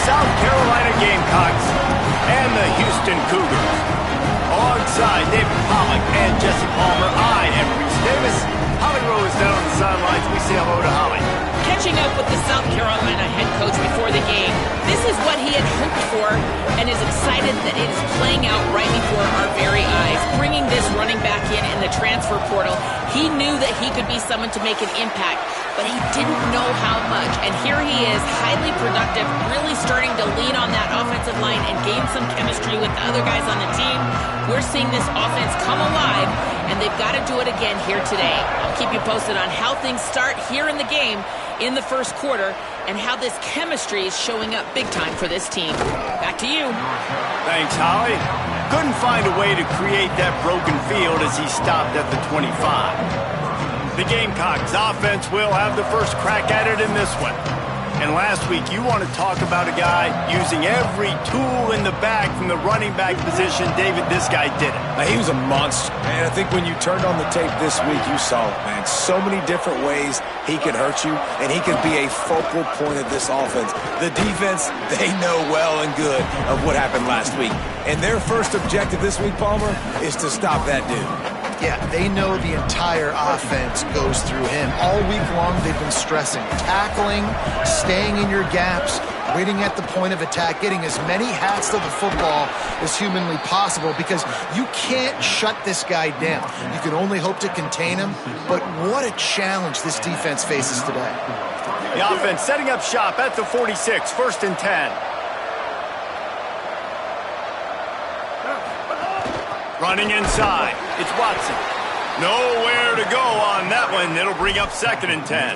South Carolina Gamecocks and the Houston Cougars. Alongside David Pollack and Jesse Palmer, I am Reese Davis. Holly Rowe is down on the sidelines. We say hello to Holly. Catching up with the South Carolina head coach before the game, this is what he had hoped for and is excited that it is playing out right before our very eyes. Bringing this running back in the transfer portal, he knew that he could be someone to make an impact, but he didn't know how much. And here he is, highly productive, really starting to lean on that offensive line and gain some chemistry with the other guys on the team. We're seeing this offense come alive, and they've got to do it again here today. I'll keep you posted on how things start here in the game in the first quarter and how this chemistry is showing up big time for this team. Back to you. Thanks, Holly. Couldn't find a way to create that broken field as he stopped at the 25. The Gamecocks offense will have the first crack at it in this one. And last week, you want to talk about a guy using every tool in the bag from the running back position. David, this guy did it. He was a monster, man. I think when you turned on the tape this week, you saw it, man. So many different ways he could hurt you, and he could be a focal point of this offense. The defense, they know well and good of what happened last week. And their first objective this week, Palmer, is to stop that dude. Yeah, they know the entire offense goes through him. All week long, they've been stressing tackling, staying in your gaps, waiting at the point of attack, getting as many hats to the football as humanly possible, because you can't shut this guy down. You can only hope to contain him, but what a challenge this defense faces today. The offense setting up shop at the 46, 1st and 10. Running inside, it's Watson. Nowhere to go on that one. It'll bring up 2nd and 10.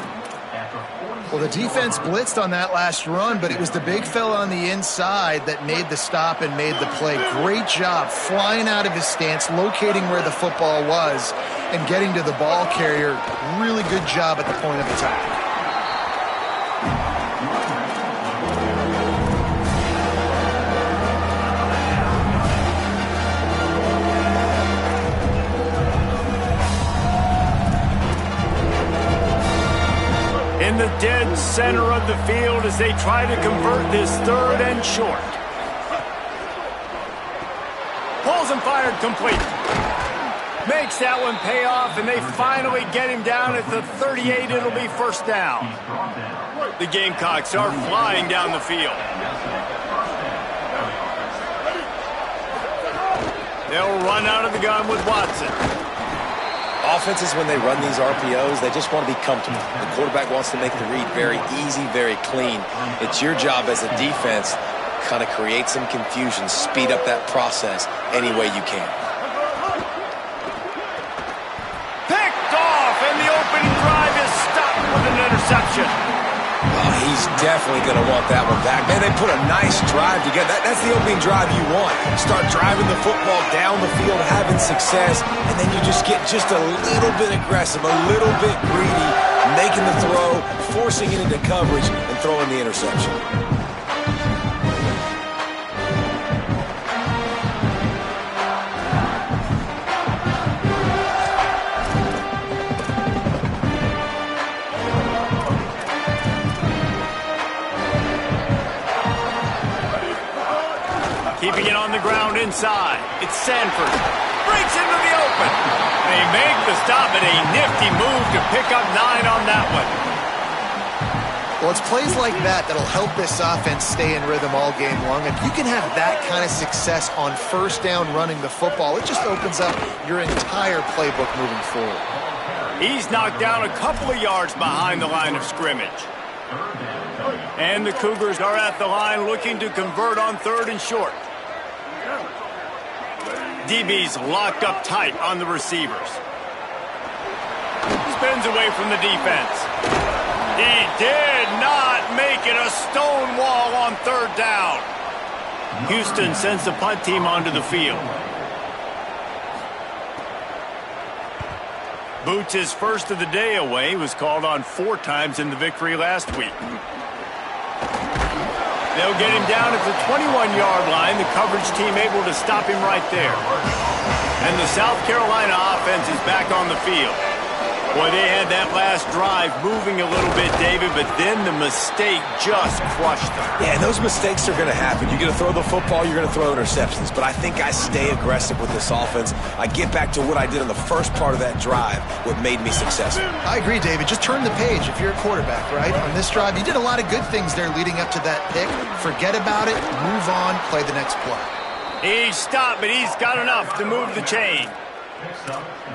Well, the defense blitzed on that last run, but it was the big fella on the inside that made the stop and made the play. Great job flying out of his stance, locating where the football was, and getting to the ball carrier. Really good job at the point of attack. In the dead center of the field as they try to convert this 3rd and short. Pulls and fired complete. Makes that one pay off, and they finally get him down at the 38. It'll be 1st down. The Gamecocks are flying down the field. They'll run out of the gun with Watson. Offenses, when they run these RPOs, they just want to be comfortable. The quarterback wants to make the read very easy, very clean. It's your job as a defense to kind of create some confusion, speed up that process any way you can. Picked off, and the opening drive is stopped with an interception. Oh, he's definitely going to want that one back. Man, they put a nice drive together. That's the opening drive you want. Start driving the football down the field, having success, and then you just get just a little bit aggressive, a little bit greedy, making the throw, forcing it into coverage, and throwing the interception. Keeping it on the ground inside. It's Sanford. Breaks into the open. They make the stop, and a nifty move to pick up 9 on that one. Well, it's plays like that that'll help this offense stay in rhythm all game long. If you can have that kind of success on 1st down running the football, it just opens up your entire playbook moving forward. He's knocked down a couple of yards behind the line of scrimmage. And the Cougars are at the line looking to convert on 3rd and short. DB's locked up tight on the receivers. Spins away from the defense. He did not make it a stone wall on 3rd down. Houston sends the punt team onto the field. Boots' first of the day away was called on 4 times in the victory last week. They'll get him down at the 21-yard line. The coverage team able to stop him right there. And the South Carolina offense is back on the field. Boy, they had that last drive moving a little bit, David, but then the mistake just crushed them. Yeah, and those mistakes are going to happen. You're going to throw the football, you're going to throw interceptions. But I think I stay aggressive with this offense. I get back to what I did in the first part of that drive, what made me successful. I agree, David. Just turn the page if you're a quarterback, right? On this drive, you did a lot of good things there leading up to that pick. Forget about it, move on, play the next play. He stopped, but he's got enough to move the chain.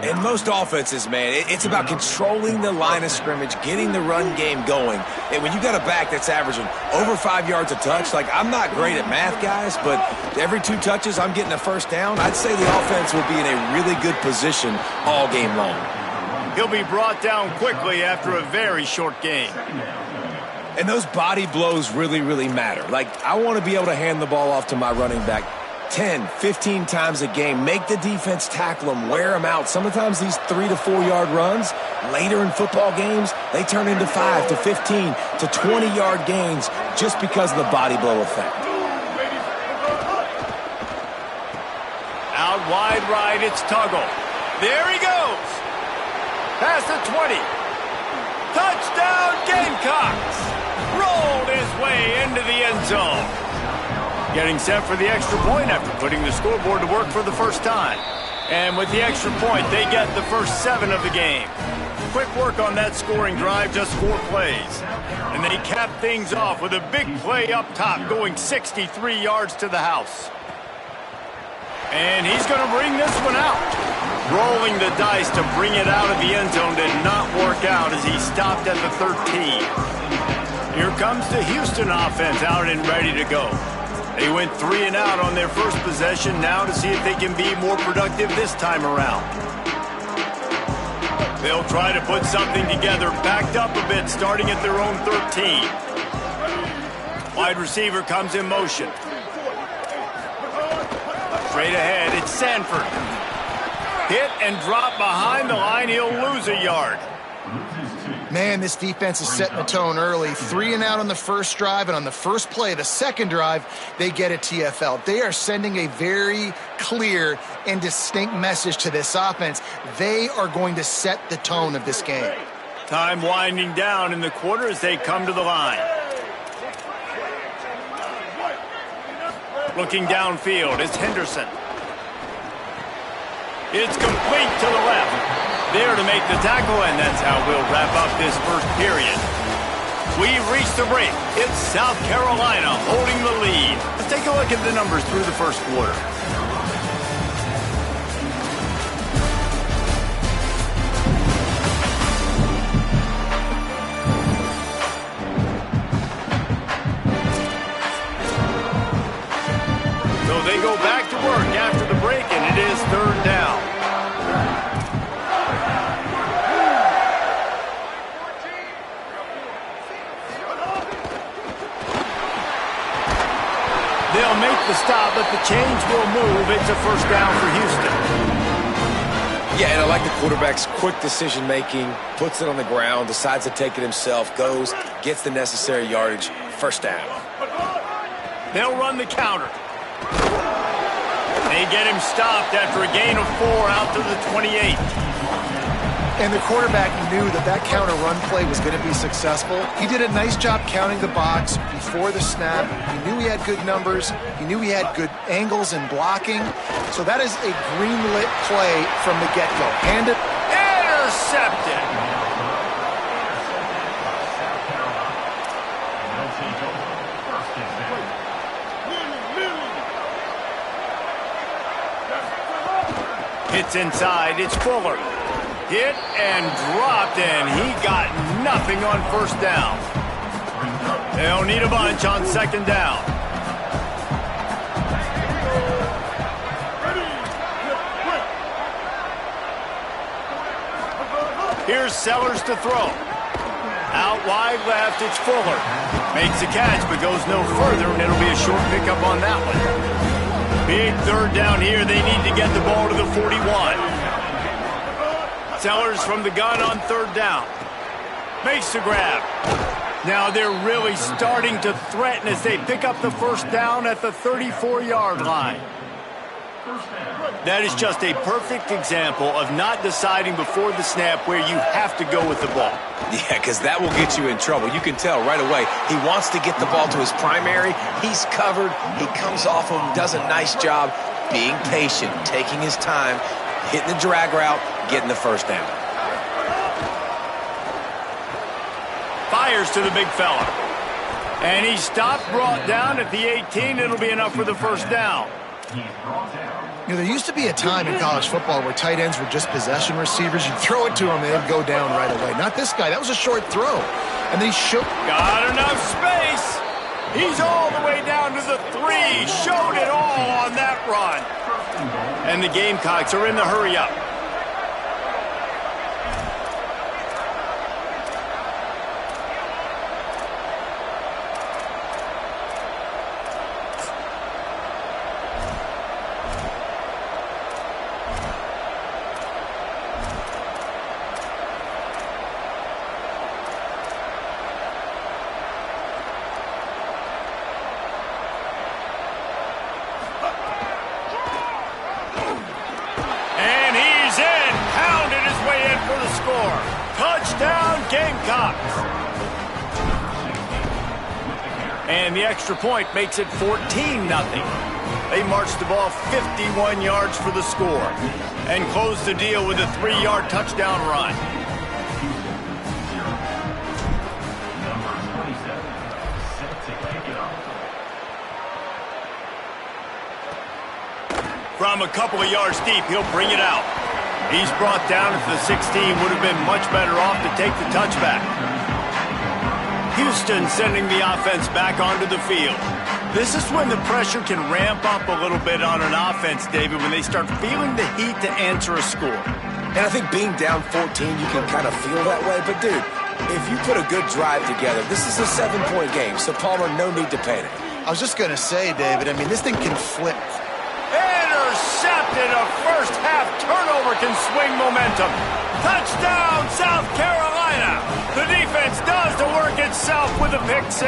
In most offenses, man, it's about controlling the line of scrimmage, getting the run game going. And when you got a back that's averaging over 5 yards a touch, like, I'm not great at math, guys, but every 2 touches I'm getting a first down, I'd say the offense will be in a really good position all game long. He'll be brought down quickly after a very short game. And those body blows really, really matter. Like, I want to be able to hand the ball off to my running back 10, 15 times a game. Make the defense tackle them, wear them out. Sometimes these 3 to 4 yard runs, later in football games, they turn into 5 to 15 to 20 yard gains just because of the body blow effect. Out wide right, it's Tuggle. There he goes. Past the 20. Touchdown, Gamecocks. Rolled his way into the end zone. Getting set for the extra point after putting the scoreboard to work for the first time. And with the extra point, they get the first 7 of the game. Quick work on that scoring drive, just 4 plays. And they cap things off with a big play up top, going 63 yards to the house. And he's going to bring this one out. Rolling the dice to bring it out of the end zone did not work out as he stopped at the 13. Here comes the Houston offense out and ready to go. They went 3 and out on their first possession, now to see if they can be more productive this time around. They'll try to put something together, backed up a bit, starting at their own 13. Wide receiver comes in motion. Straight ahead, it's Sanford. Hit and drop behind the line, he'll lose a yard. Man, this defense is setting the tone early. 3 and out on the first drive, and on the first play, the second drive, they get a TFL. They are sending a very clear and distinct message to this offense. They are going to set the tone of this game. Time winding down in the quarter as they come to the line. Looking downfield, it's Henderson. It's complete to the left. There to make the tackle, and that's how we'll wrap up this first period. We've reached the break. It's South Carolina holding the lead. Let's take a look at the numbers through the first quarter. So they go back to work after the break, and it is 3rd down. They'll make the stop, but the chains will move. It's a first down for Houston. Yeah, and I like the quarterback's quick decision-making, puts it on the ground, decides to take it himself, goes, gets the necessary yardage, first down. They'll run the counter. They get him stopped after a gain of 4 out to the 28. And the quarterback knew that that counter run play was going to be successful. He did a nice job counting the box before the snap. He knew he had good numbers. He knew he had good angles and blocking. So that is a green-lit play from the get-go. Hand it. Intercepted. Hits inside. It's Fuller. Hit and dropped, and he got nothing on first down. They'll need a bunch on second down. Here's Sellers to throw. Out wide left, it's Fuller. Makes the catch, but goes no further, and it'll be a short pickup on that one. Big 3rd down here. They need to get the ball to the 41. Sellers from the gun on 3rd down. Makes the grab. Now they're really starting to threaten as they pick up the first down at the 34-yard line. That is just a perfect example of not deciding before the snap where you have to go with the ball. Yeah, because that will get you in trouble. You can tell right away he wants to get the ball to his primary. He's covered. He comes off him, does a nice job being patient, taking his time, hitting the drag route, getting the first down. Fires to the big fella. And he stopped, brought down at the 18. It'll be enough for the first down. You know, there used to be a time in college football where tight ends were just possession receivers. You'd throw it to them, and they'd go down right away. Not this guy. That was a short throw. And then he shook. Got enough space. He's all the way down to the 3. Showed it all on that run. And the Gamecocks are in the hurry up. And the extra point makes it 14-0. They marched the ball 51 yards for the score and closed the deal with a 3-yard touchdown run. From a couple of yards deep, he'll bring it out. He's brought down at the 16. Would have been much better off to take the touchback. Houston sending the offense back onto the field. This is when the pressure can ramp up a little bit on an offense, David, when they start feeling the heat to answer a score. And I think being down 14, you can kind of feel that way. But, dude, if you put a good drive together, this is a 7-point game, so, Palmer, no need to panic. I was just going to say, David, I mean, this thing can flip. Intercepted. A first-half turnover can swing momentum. Touchdown, South Carolina. The defense does the work itself with a pick 6.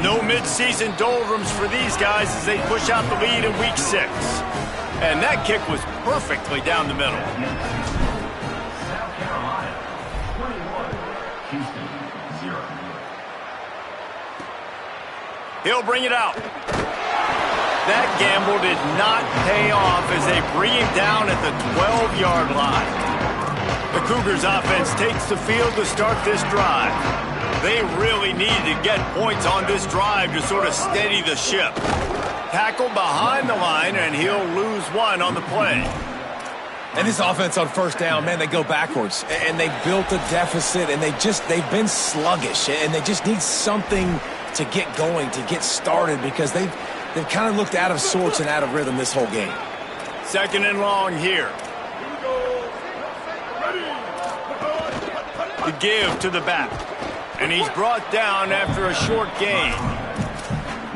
No midseason doldrums for these guys as they push out the lead in week 6. And that kick was perfectly down the middle. South Carolina, 21, Houston, 0. He'll bring it out. That gamble did not pay off as they bring him down at the 12-yard line. The Cougars offense takes the field to start this drive. They really need to get points on this drive to sort of steady the ship. Tackle behind the line, and he'll lose 1 on the play. And this offense on first down, man, they go backwards. And they built a deficit, and they've been sluggish. And they just need something to get going, to get started, because they've kind of looked out of sorts and out of rhythm this whole game. 2nd and long here. The give to the back. And he's brought down after a short gain.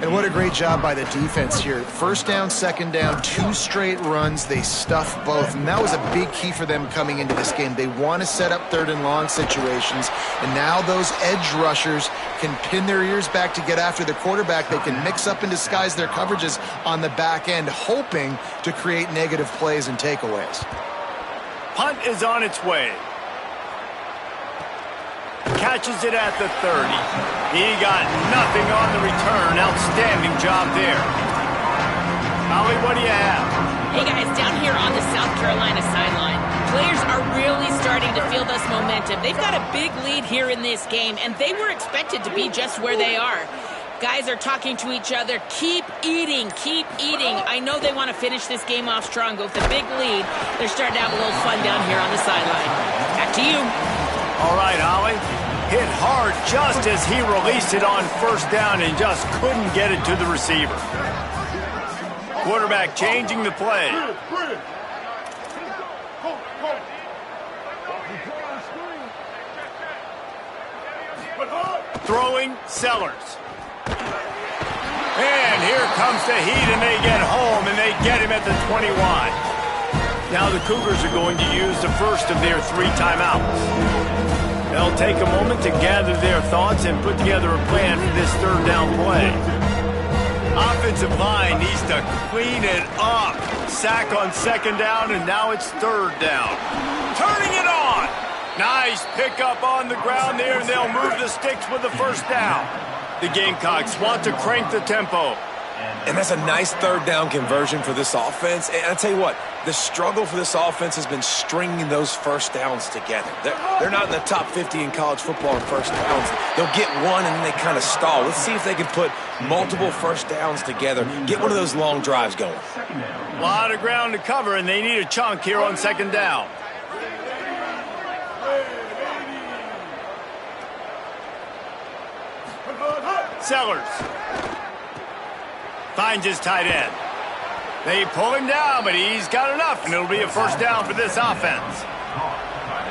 And what a great job by the defense here. First down, second down, 2 straight runs. They stuffed both. And that was a big key for them coming into this game. They want to set up 3rd and long situations. And now those edge rushers can pin their ears back to get after the quarterback. They can mix up and disguise their coverages on the back end, hoping to create negative plays and takeaways. Punt is on its way. Catches it at the 30. He got nothing on the return. Outstanding job there. Holly, what do you have? Hey, guys, down here on the South Carolina sideline, players are really starting to feel this momentum. They've got a big lead here in this game, and they were expected to be just where they are. Guys are talking to each other. Keep eating, keep eating. I know they want to finish this game off strong, but with a big lead, they're starting to have a little fun down here on the sideline. Back to you. All right, Holly. Hit hard just as he released it on first down and just couldn't get it to the receiver. Quarterback changing the play. Throwing Sellers. And here comes the heat, and they get home, and they get him at the 21. Now the Cougars are going to use the first of their 3 timeouts. They'll take a moment to gather their thoughts and put together a plan for this 3rd down play. offensive line needs to clean it up. Sack on second down, and now it's third down. Turning it on. Nice pickup on the ground there, and they'll move the sticks with the first down. The Gamecocks want to crank the tempo. And that's a nice third down conversion for this offense. And I tell you what, the struggle for this offense has been stringing those first downs together. They're not in the top 50 in college football in first downs. They'll get one and then they kind of stall. Let's see if they can put multiple first downs together, get one of those long drives going. A lot of ground to cover, and they need a chunk here on second down. Sellers finds his tight end. They pull him down, but he's got enough, and it'll be a first down for this offense.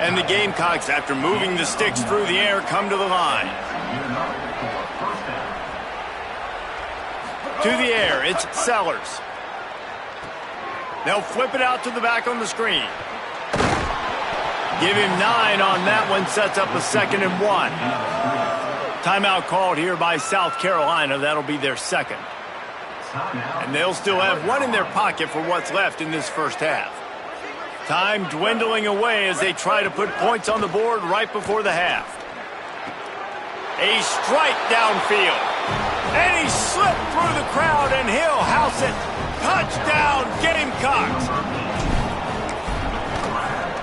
And the Gamecocks, after moving the sticks through the air, come to the line. To the air, it's Sellers. They'll flip it out to the back on the screen. Give him 9 on that one, sets up a 2nd and 1. Timeout called here by South Carolina. That'll be their second. And they'll still have one in their pocket for what's left in this first half. Time dwindling away as they try to put points on the board right before the half. A strike downfield. And he slipped through the crowd, and he'll house it. Touchdown, Gamecocks.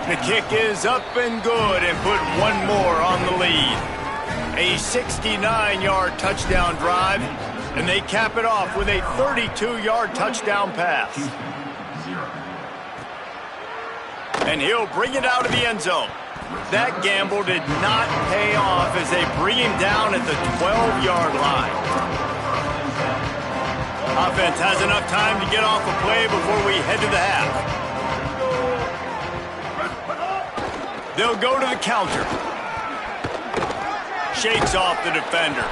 The kick is up and good, and put one more on the lead. A 69-yard touchdown drive, and they cap it off with a 32-yard touchdown pass. And he'll bring it out of the end zone. That gamble did not pay off as they bring him down at the 12-yard line. Offense has enough time to get off a play before we head to the half. They'll go to the counter. Shakes off the defender.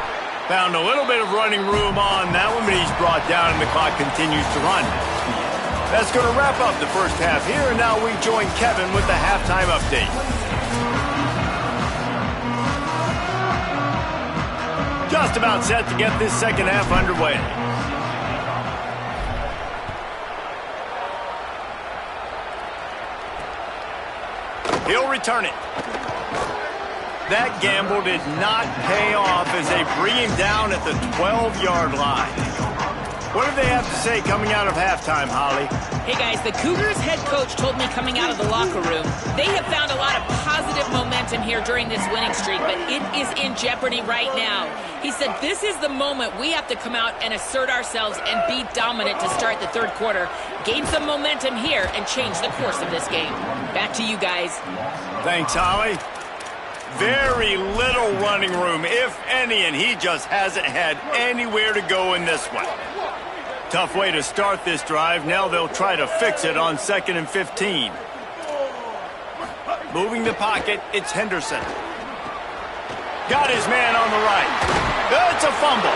Found a little bit of running room on that one, but he's brought down and the clock continues to run. That's going to wrap up the first half here, and now we join Kevin with the halftime update. Just about set to get this second half underway. He'll return it. That gamble did not pay off as they bring him down at the 12-yard line. What do they have to say coming out of halftime, Holly? Hey, guys, the Cougars head coach told me coming out of the locker room, they have found a lot of positive momentum here during this winning streak, but it is in jeopardy right now. He said this is the moment we have to come out and assert ourselves and be dominant to start the third quarter, gain some momentum here, and change the course of this game. Back to you guys. Thanks, Holly. Very little running room, if any, and he just hasn't had anywhere to go in this one. Tough way to start this drive. Now they'll try to fix it on 2nd and 15. Moving the pocket, it's Henderson. Got his man on the right. It's a fumble.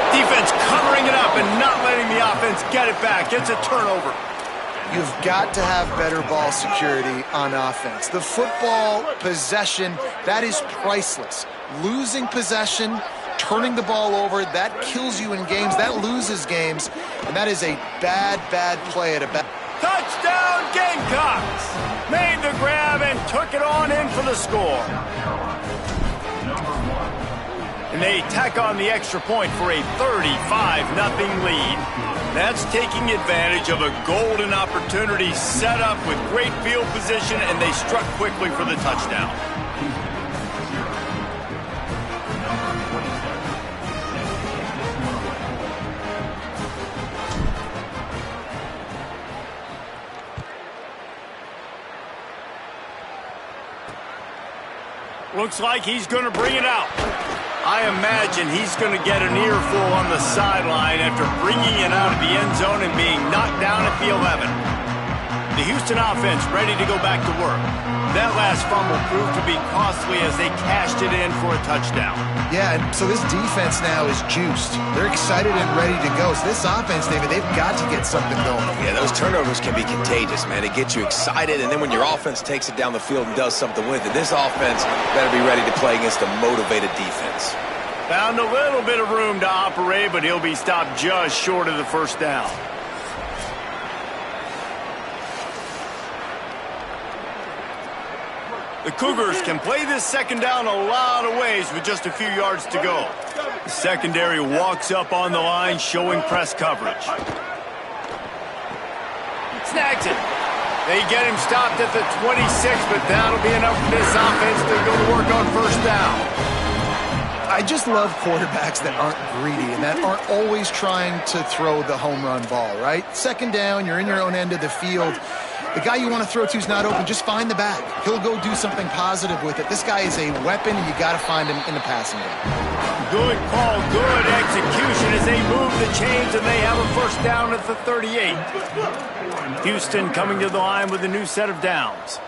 Defense covering it up and not letting the offense get it back. It's a turnover. You've got to have better ball security on offense. The football possession, that is priceless. Losing possession, turning the ball over, that kills you in games, that loses games, and that is a bad, bad play at a bad... Touchdown, Gamecocks! Made the grab and took it on in for the score. And they tack on the extra point for a 35-0 lead. That's taking advantage of a golden opportunity set up with great field position, and they struck quickly for the touchdown. Looks like he's going to bring it out. I imagine he's going to get an earful on the sideline after bringing it out of the end zone and being knocked down at the 11. The Houston offense ready to go back to work. That last fumble proved to be costly as they cashed it in for a touchdown. Yeah, and so this defense now is juiced. They're excited and ready to go. So this offense, David, they've got to get something going. Yeah, those turnovers can be contagious, man. It gets you excited, and then when your offense takes it down the field and does something with it, this offense better be ready to play against a motivated defense. Found a little bit of room to operate, but he'll be stopped just short of the first down. The Cougars can play this second down a lot of ways with just a few yards to go. The secondary walks up on the line, showing press coverage. Snags it. They get him stopped at the 26, but that'll be enough for this offense to go to work on first down. I just love quarterbacks that aren't greedy and that aren't always trying to throw the home run ball, right? Second down, you're in your own end of the field. The guy you want to throw to is not open. Just find the back. He'll go do something positive with it. This guy is a weapon, and you got to find him in the passing game. Good call, good execution as they move the chains, and they have a first down at the 38. Houston coming to the line with a new set of downs.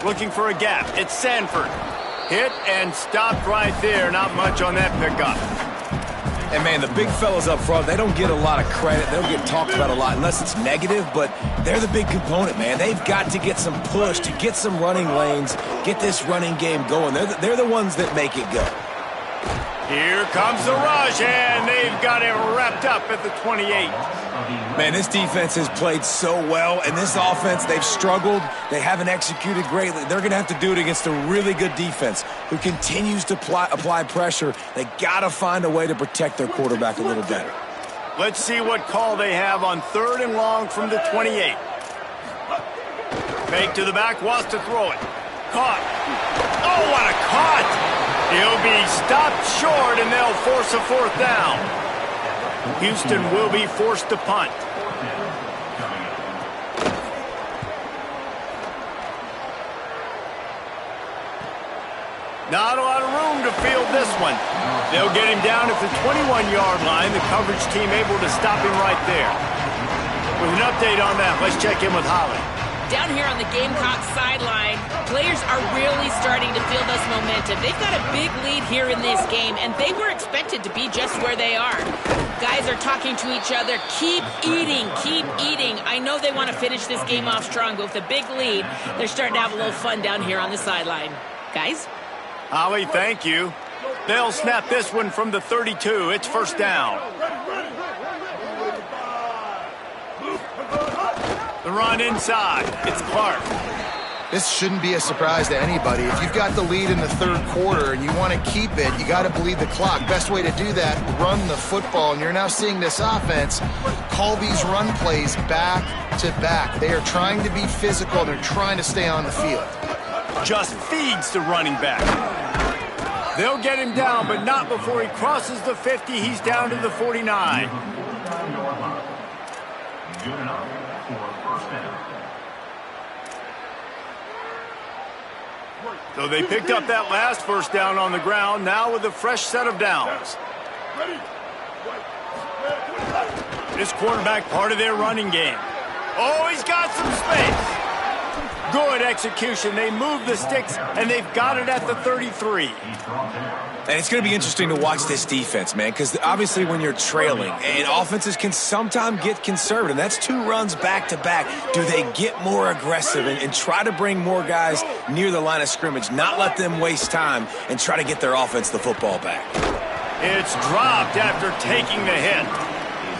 Looking for a gap. It's Sanford. Hit and stopped right there. Not much on that pickup. And, man, the big fellas up front, they don't get a lot of credit. They don't get talked about a lot unless it's negative, but they're the big component, man. They've got to get some push, to get some running lanes, get this running game going. They're the ones that make it go. Here comes the rush, and they've got it wrapped up at the 28. Man, this defense has played so well, and this offense, they've struggled. They haven't executed greatly. They're going to have to do it against a really good defense who continues to apply pressure. They got to find a way to protect their quarterback a little better. Let's see what call they have on 3rd and long from the 28. Fake to the back, wants to throw it. Caught. Oh, what a caught! He'll be stopped short, and they'll force a 4th down. Houston will be forced to punt. Not a lot of room to field this one. They'll get him down at the 21-yard line. The coverage team able to stop him right there. With an update on that, let's check in with Holly. Down here on the Gamecocks sideline, players are really starting to feel this momentum. They've got a big lead here in this game, and they were expected to be just where they are. Guys are talking to each other. Keep eating, keep eating. I know they want to finish this game off strong, but with a big lead, they're starting to have a little fun down here on the sideline. Guys? Holly, thank you. They'll snap this one from the 32. It's first down. The run inside. It's Clark. This shouldn't be a surprise to anybody. If you've got the lead in the 3rd quarter and you want to keep it, you got to bleed the clock. Best way to do that, run the football. And you're now seeing this offense call these run plays back to back. They are trying to be physical. They're trying to stay on the field. Just feeds the running back. They'll get him down, but not before he crosses the 50. He's down to the 49. Good enough for first down. So they picked up that last first down on the ground, now with a fresh set of downs. This quarterback part of their running game. Oh, he's got some space. Good execution. They move the sticks, and they've got it at the 33. And it's going to be interesting to watch this defense, man, because obviously when you're trailing, and offenses can sometimes get conservative. That's 2 runs back-to-back. Do they get more aggressive and try to bring more guys near the line of scrimmage, not let them waste time, and try to get their offense the football back? It's dropped after taking the hit.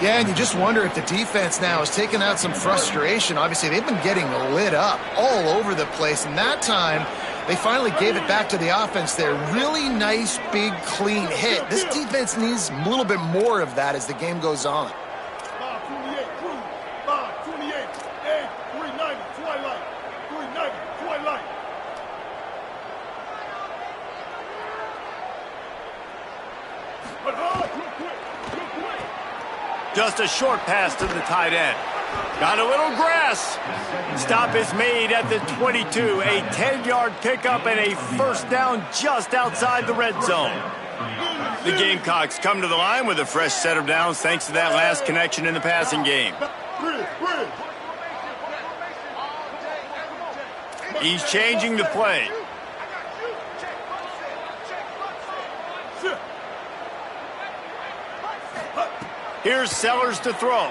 Yeah, and you just wonder if the defense now is taking out some frustration. Obviously, they've been getting lit up all over the place, and that time they finally gave it back to the offense there. Really nice, big, clean hit. This defense needs a little bit more of that as the game goes on. 528, 528, 8, 390, twilight, 390, twilight. Just a short pass to the tight end. Got a little grass. Stop is made at the 22. A 10-yard pickup and a first down just outside the red zone. The Gamecocks come to the line with a fresh set of downs thanks to that last connection in the passing game. He's changing the play. Here's Sellers to throw.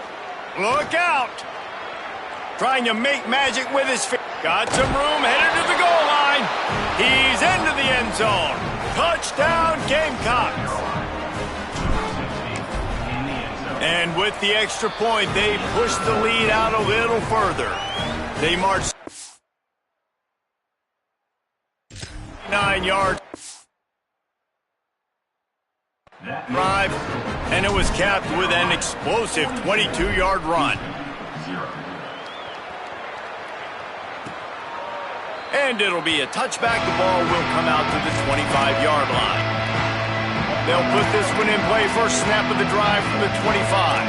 Look out. Trying to make magic with his feet. Got some room, headed to the goal line. He's into the end zone. Touchdown, Gamecocks. And with the extra point, they push the lead out a little further. They march 9 yards. Drive, and it was capped with an explosive 22-yard run. And it'll be a touchback. The ball will come out to the 25-yard line. They'll put this one in play. First snap of the drive from the 25.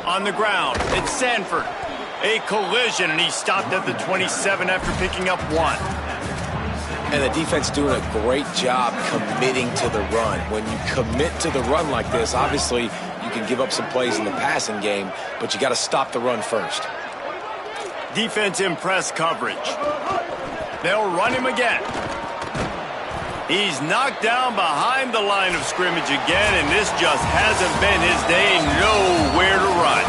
On the ground, it's Sanford. A collision, and he stopped at the 27 after picking up 1. And the defense doing a great job committing to the run. When you commit to the run like this, obviously you can give up some plays in the passing game, but you got to stop the run first. Defense in press coverage. They'll run him again. He's knocked down behind the line of scrimmage again, and this just hasn't been his day. Nowhere to run.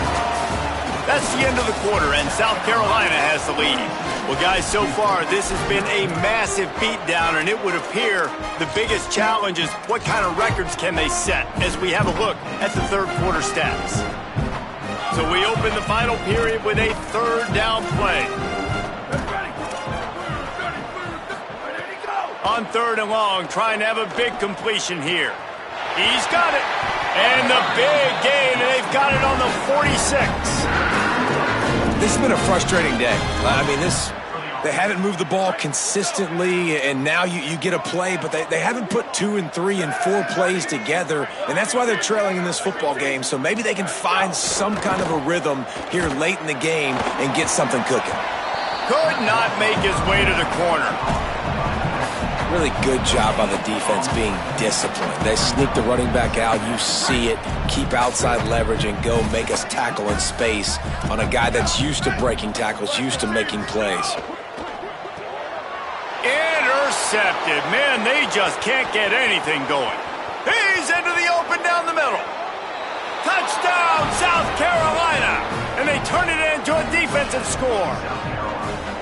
That's the end of the quarter, and South Carolina has the lead. Well, guys, so far, this has been a massive beatdown, and it would appear the biggest challenge is what kind of records can they set as we have a look at the third quarter stats. So we open the final period with a third down play. On third and long, trying to have a big completion here. He's got it. And the big gain, and they've got it on the 46. This has been a frustrating day. I mean, they haven't moved the ball consistently, and now you get a play, but they haven't put 2 and 3 and 4 plays together, and that's why they're trailing in this football game. So maybe they can find some kind of a rhythm here late in the game and get something cooking. Could not make his way to the corner. Really good job on the defense being disciplined. They sneak the running back out. You see it. Keep outside leverage and go make us tackle in space on a guy that's used to breaking tackles, used to making plays. Intercepted. Man, they just can't get anything going. He's into the open down the middle. Touchdown, South Carolina. And they turn it into a defensive score.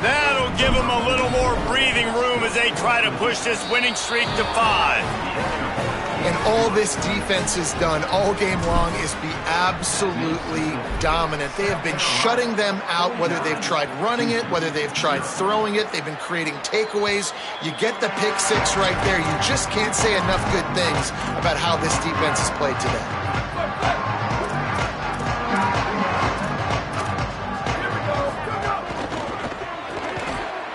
That'll give them a little more breathing room as they try to push this winning streak to 5. And all this defense has done all game long is be absolutely dominant. They have been shutting them out, whether they've tried running it, whether they've tried throwing it. They've been creating takeaways. You get the pick 6 right there. You just can't say enough good things about how this defense has played today.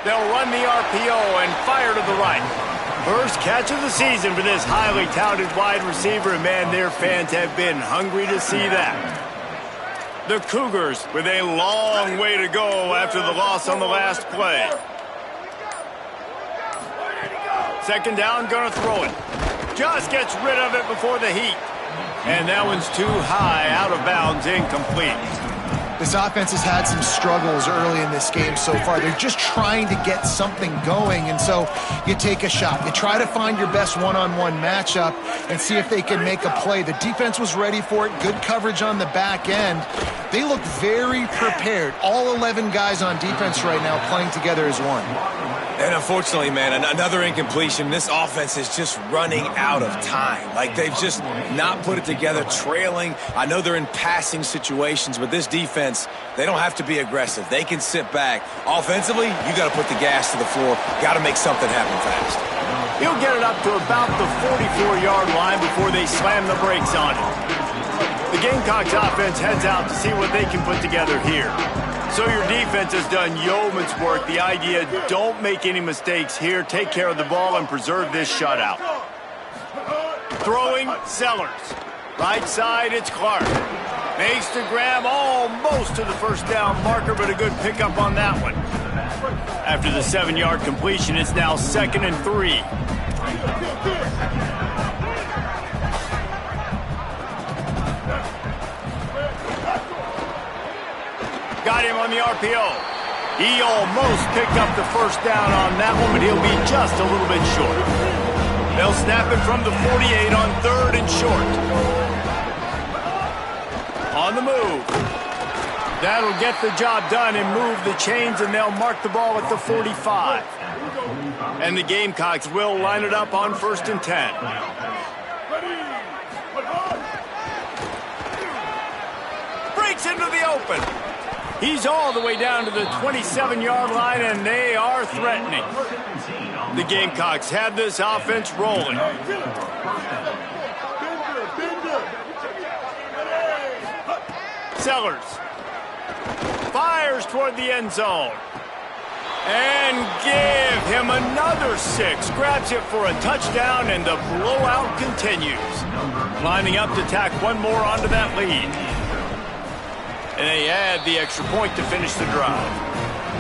They'll run the RPO and fire to the right. First catch of the season for this highly touted wide receiver, and man, their fans have been hungry to see that. The Cougars with a long way to go after the loss on the last play. Second down, gonna throw it. Just gets rid of it before the heat. And that one's too high, out of bounds, incomplete. This offense has had some struggles early in this game so far. They're just trying to get something going, and so you take a shot. You try to find your best one-on-one matchup and see if they can make a play. The defense was ready for it. Good coverage on the back end. They look very prepared. All 11 guys on defense right now playing together as one. And unfortunately, man, another incompletion. This offense is just running out of time. Like, they've just not put it together, trailing. I know they're in passing situations, but this defense, they don't have to be aggressive. They can sit back. Offensively, you got to put the gas to the floor. Got to make something happen fast. He'll get it up to about the 44-yard line before they slam the brakes on it. The Gamecocks offense heads out to see what they can put together here. So your defense has done yeoman's work. The idea, don't make any mistakes here. Take care of the ball and preserve this shutout. Throwing, Sellers. Right side, it's Clark. Makes the grab almost to the first down marker, but a good pickup on that one. After the 7-yard completion, it's now 2nd and 3. Got him on the RPO. He almost picked up the first down on that one, but he'll be just a little bit short. They'll snap it from the 48 on 3rd and short. On the move. That'll get the job done and move the chains, and they'll mark the ball at the 45. And the Gamecocks will line it up on 1st and 10. Breaks into the open. He's all the way down to the 27-yard line, and they are threatening. The Gamecocks have this offense rolling. Sellers fires toward the end zone. And give him another 6. Grabs it for a touchdown, and the blowout continues. Lining up to tack one more onto that lead. And they add the extra point to finish the drive.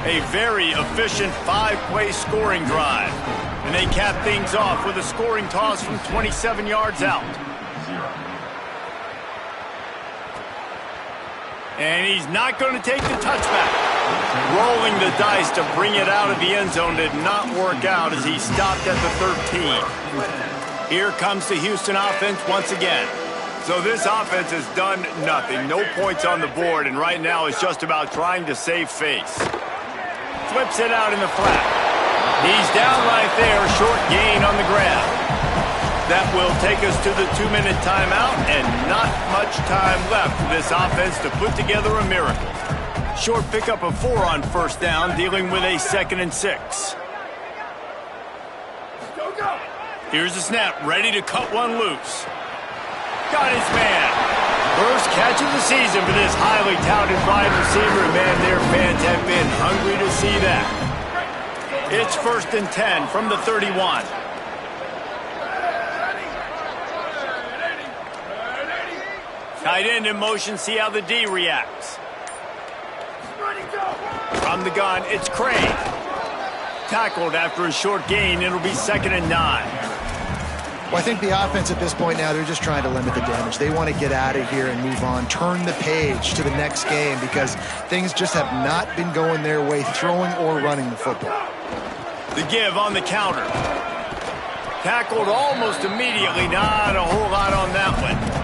A very efficient 5-play scoring drive. And they cap things off with a scoring toss from 27 yards out. And he's not going to take the touchback. Rolling the dice to bring it out of the end zone did not work out as he stopped at the 13. Here comes the Houston offense once again. So this offense has done nothing. No points on the board, and right now it's just about trying to save face. Flips it out in the flat. He's down right there, short gain on the ground. That will take us to the 2-minute timeout, and not much time left for this offense to put together a miracle. Short pickup of 4 on 1st down, dealing with a 2nd and 6. Here's the snap, ready to cut one loose. Got his man. First catch of the season for this highly touted wide receiver. Man, their fans have been hungry to see that. It's 1st and 10 from the 31. Tight end in motion, see how the D reacts. From the gun, it's Crane. Tackled after a short gain, it'll be 2nd and 9. Well, I think the offense at this point now, they're just trying to limit the damage. They want to get out of here and move on, turn the page to the next game because things just have not been going their way, throwing or running the football. The give on the counter. Tackled almost immediately, not a whole lot on that one.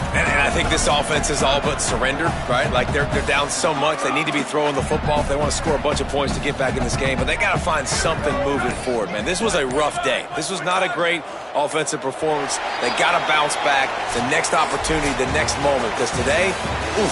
And I think this offense is all but surrendered, right? Like they're down so much, they need to be throwing the football if they want to score a bunch of points to get back in this game. But they got to find something moving forward, man. This was a rough day. This was not a great offensive performance. They got to bounce back. The next opportunity, the next moment. Because today, oof.